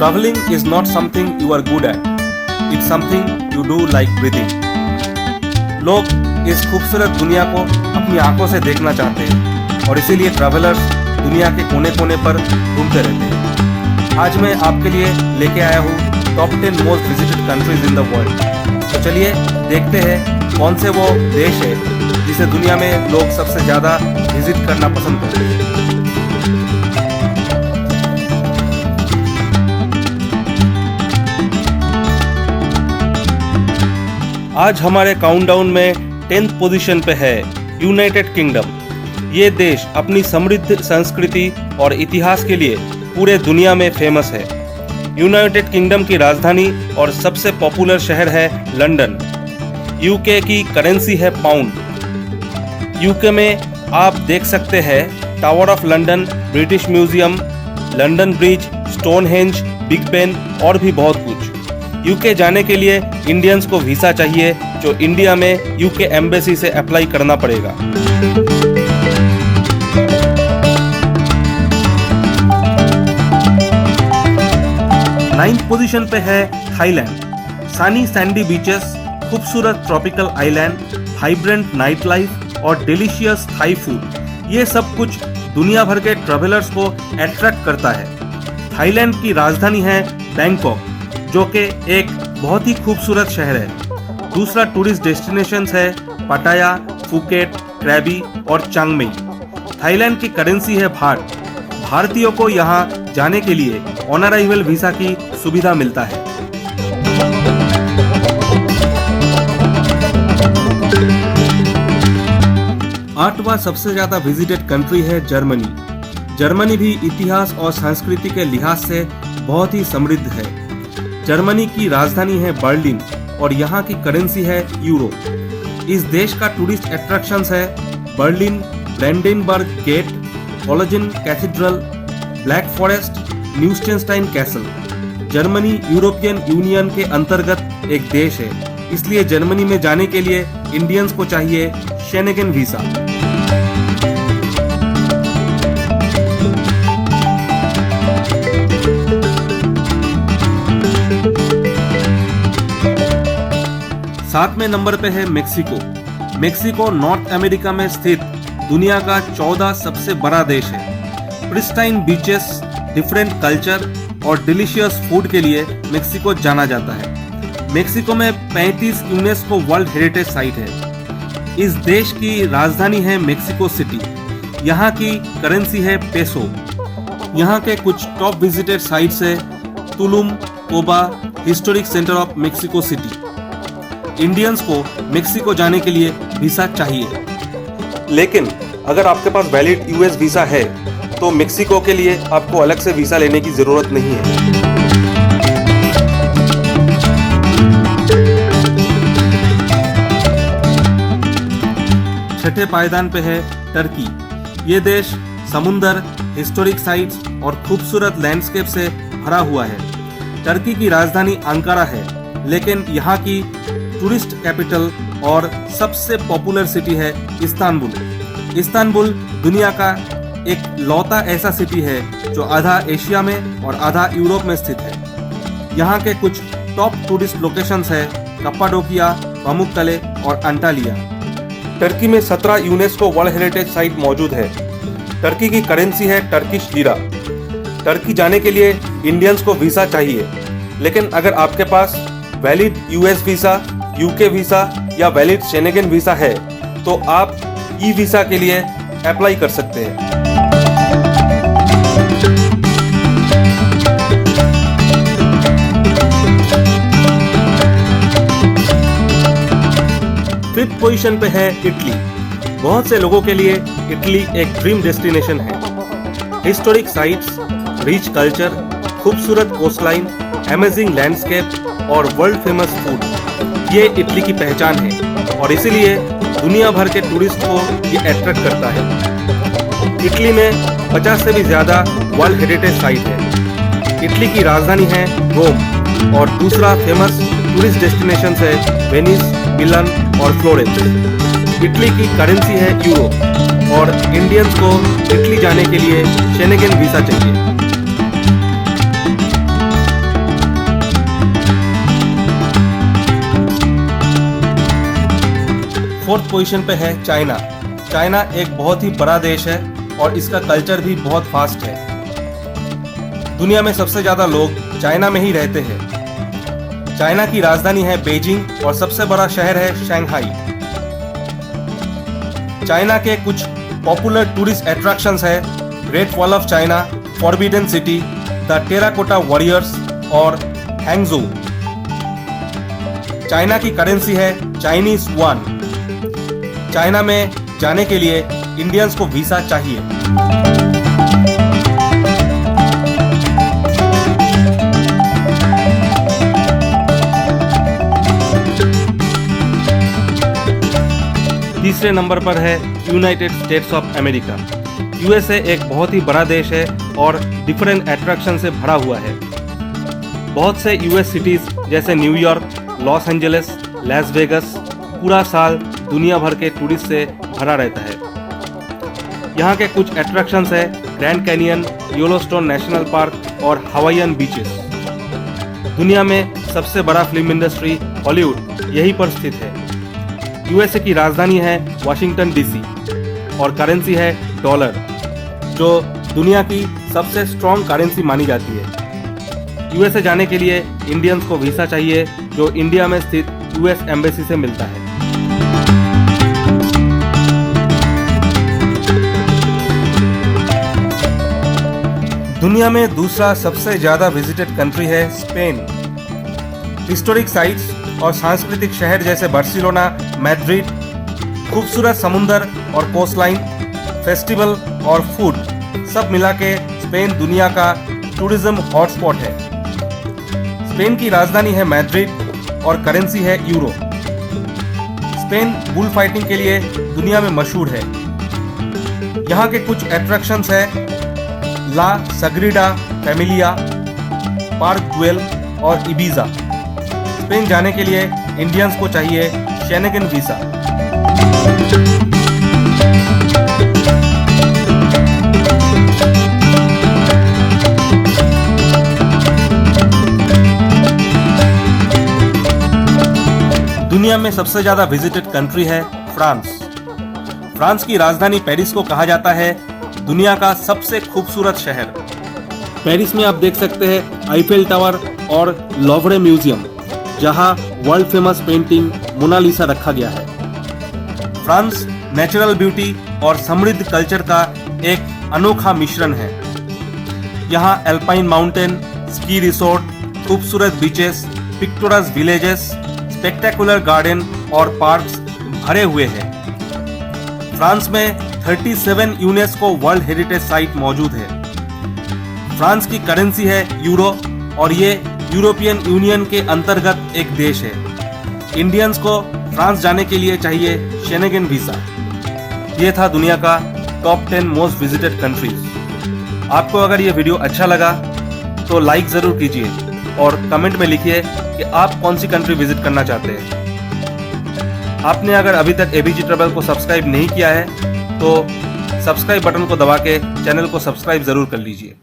Traveling is not something you are good at. It's something you do like breathing. लोग इस खूबसूरत दुनिया को अपनी आंखों से देखना चाहते हैं और इसीलिए ट्रैवलर्स दुनिया के कोने कोने पर घूमते रहते हैं। आज मैं आपके लिए लेके आया हूँ top 10 most visited countries in the world. तो चलिए देखते हैं कौन से वो देश है जिसे दुनिया में लोग सबसे ज़्यादा विजिट करना पसंद करते हैं। आज हमारे काउंटडाउन में 10th पोजीशन पे है यूनाइटेड किंगडम। ये देश अपनी समृद्ध संस्कृति और इतिहास के लिए पूरे दुनिया में फेमस है। यूनाइटेड किंगडम की राजधानी और सबसे पॉपुलर शहर है लंदन। यूके की करेंसी है पाउंड। यूके में आप देख सकते हैं tower of London, British museum, London bridge, Stonehenge, big Ben और भी बहुत कुछ। यूके जाने के लिए इंडियंस को वीज़ा चाहिए जो इंडिया में यूके एम्बेसी से अप्लाई करना पड़ेगा। 9th पोजीशन पे है थाईलैंड। सनी सैंडी बीचेस, खूबसूरत tropical island, vibrant night life और डिलीशियस थाई फूड, ये सब कुछ दुनिया भर के ट्रैवलर्स को अट्रैक्ट करता है। थाईलैंड की राजधानी है बैंकॉक जो कि एक बहुत ही खूबसूरत शहर है। दूसरा टूरिस्ट डेस्टिनेशन है पटाया, फुकेट, क्रैबी और चांगमाई। थाईलैंड की करेंसी है बाट। भारतीयों को यहाँ जाने के लिए ऑन अराइवल वीजा की सुविधा मिलता है। आठवां सबसे ज्यादा विजिटेड कंट्री है जर्मनी। जर्मनी भी इतिहास और संस्कृति के लिहाज से बहुत ही समृद्ध है। जर्मनी की राजधानी है बर्लिन और यहाँ की करेंसी है यूरो। इस देश का टूरिस्ट अट्रैक्शंस है Berlin, Brandenburg Gate, Cologne Cathedral, Black Forest, Neuschwanstein Castle. Germany European Union के अंतर्गत एक देश है, इसलिए जर्मनी में जाने के लिए इंडियंस को चाहिए शेंगेन वीजा। साथ में नंबर पे है मेक्सिको। मेक्सिको नॉर्थ अमेरिका में स्थित दुनिया का 14 सबसे बड़ा देश है। प्रिस्टाइन बीचेस, डिफरेंट कल्चर और डिलीशियस फूड के लिए मेक्सिको जाना जाता है। मेक्सिको में 35 यूनेस्को वर्ल्ड हेरिटेज साइट है। इस देश की राजधानी है मेक्सिको सिटी। यहाँ की करेंसी है पेसो। यहाँ के कुछ टॉप विजिटेड साइट्स है Tulum, Coba, historic centre of Mexico City. Indians को मेक्सिको जाने के लिए वीजा चाहिए, लेकिन अगर आपके पास वैलिड यूएस वीजा है तो मेक्सिको के लिए आपको अलग से वीजा लेने की जरूरत नहीं है। छठे पायदान पे है टर्की। ये देश समुंदर, हिस्टोरिक साइट्स और खूबसूरत लैंडस्केप से भरा हुआ है। टर्की की राजधानी अंकारा है, लेकिन यहाँ की टूरिस्ट कैपिटल और सबसे पॉपुलर सिटी है इस्तांबुल। इस्तांबुल दुनिया का एक लौता ऐसा सिटी है जो आधा एशिया में और आधा यूरोप में स्थित है। यहाँ के कुछ टॉप टूरिस्ट लोकेशंस है कप्पाडोकिया, पामुक्कले और अंटालिया। टर्की में 17 यूनेस्को वर्ल्ड हेरिटेज साइट मौजूद है। टर्की की करेंसी है टर्किश लीरा। टर्की जाने के लिए इंडियंस को वीजा चाहिए, लेकिन अगर आपके पास valid US visa, UK visa या वैलिड शेंगेन वीजा है तो आप ई वीजा के लिए अप्लाई कर सकते हैं। फिफ्थ पोजीशन पे है इटली। बहुत से लोगों के लिए इटली एक ड्रीम डेस्टिनेशन है। हिस्टोरिक साइट्स, रिच कल्चर, खूबसूरत कोस्टलाइन, अमेजिंग लैंडस्केप और वर्ल्ड फेमस फूड, ये इटली की पहचान है और इसीलिए दुनिया भर के टूरिस्ट को ये अट्रैक्ट करता है। इटली में 50 से भी ज़्यादा वर्ल्ड हेरिटेज साइट है। इटली की राजधानी है रोम और दूसरा फेमस टूरिस्ट डेस्टिनेशन है वेनिस, मिलान और फ्लोरेंस। इटली की करेंसी है यूरो और इंडियंस को इटली जाने के लिए शेंगेन वीजा चाहिए। 4th पोजीशन पे है चाइना। चाइना एक बहुत ही बड़ा देश है और इसका कल्चर भी बहुत फास्ट है। दुनिया में सबसे ज़्यादा लोग चाइना में ही रहते हैं। चाइना की राजधानी है बीजिंग और सबसे बड़ा शहर है शंघाई। चाइना के कुछ पॉपुलर टूरिस्ट अट्रैक्शंस है great wall of China, forbidden city, the terracotta warriors और हैंगजू। चाइना की करेंसी है चाइनीज युआन। चाइना में जाने के लिए इंडियंस को वीजा चाहिए। तीसरे नंबर पर है United states of America. USA एक बहुत ही बड़ा देश है और डिफरेंट अट्रैक्शन से भरा हुआ है। बहुत से यूएस सिटीज जैसे New York, Los Angeles, Las Vegas पूरा साल दुनिया भर के टूरिस्ट से भरा रहता है। यहाँ के कुछ अट्रैक्शंस है grand canyon, Yellowstone national park और हवाईयन बीचेस। दुनिया में सबसे बड़ा फिल्म इंडस्ट्री हॉलीवुड यहीं पर स्थित है। यूएसए की राजधानी है वाशिंगटन डीसी और करेंसी है डॉलर, जो दुनिया की सबसे स्ट्रॉन्ग करेंसी मानी जाती है। यूएसए जाने के लिए इंडियंस को वीजा चाहिए जो इंडिया में स्थित यूएस एम्बेसी से मिलता है। दुनिया में दूसरा सबसे ज्यादा विजिटेड कंट्री है स्पेन। हिस्टोरिक साइट्स और सांस्कृतिक शहर जैसे बार्सिलोना, मैड्रिड, खूबसूरत समुंदर और कोस्टलाइन, फेस्टिवल और फूड सब मिला के स्पेन दुनिया का टूरिज्म हॉटस्पॉट है। स्पेन की राजधानी है मैड्रिड और करेंसी है यूरो। स्पेन बुल फाइटिंग के लिए दुनिया में मशहूर है। यहाँ के कुछ अट्रैक्शंस है ला सग्रीडा फैमिलिया, पार्क गुएल और इबीजा। स्पेन जाने के लिए इंडियंस को चाहिए शेनेगन वीजा। दुनिया में सबसे ज्यादा विजिटेड कंट्री है फ्रांस। फ्रांस की राजधानी पेरिस को कहा जाता है दुनिया का सबसे खूबसूरत शहर। पेरिस में आप देख सकते हैं आईफेल टावर और लोवरे म्यूजियम, जहां वर्ल्ड फेमस पेंटिंग मोनालिसा रखा गया है। फ्रांस नेचुरल ब्यूटी और समृद्ध कल्चर का एक अनोखा मिश्रण है। यहां एल्पाइन माउंटेन, स्की रिसोर्ट, खूबसूरत बीचेस, पिक्टोरस विलेजेस, स्पेक्टेकुलर गार्डन और पार्क्स भरे हुए हैं। फ्रांस में 37 यूनेस्को वर्ल्ड हेरिटेज साइट मौजूद है। फ्रांस की करेंसी है यूरो और ये यूरोपियन यूनियन के अंतर्गत एक देश है। इंडियंस को फ्रांस जाने के लिए चाहिए शेनेगन वीजा। ये था दुनिया का टॉप 10 मोस्ट विजिटेड कंट्रीज। आपको अगर ये वीडियो अच्छा लगा तो लाइक जरूर कीजिए और कमेंट में लिखिए कि आप कौन सी कंट्री विजिट करना चाहते हैं। आपने अगर अभी तक एबीजी ट्रैवल को सब्सक्राइब नहीं किया है तो सब्सक्राइब बटन को दबा के चैनल को सब्सक्राइब जरूर कर लीजिए।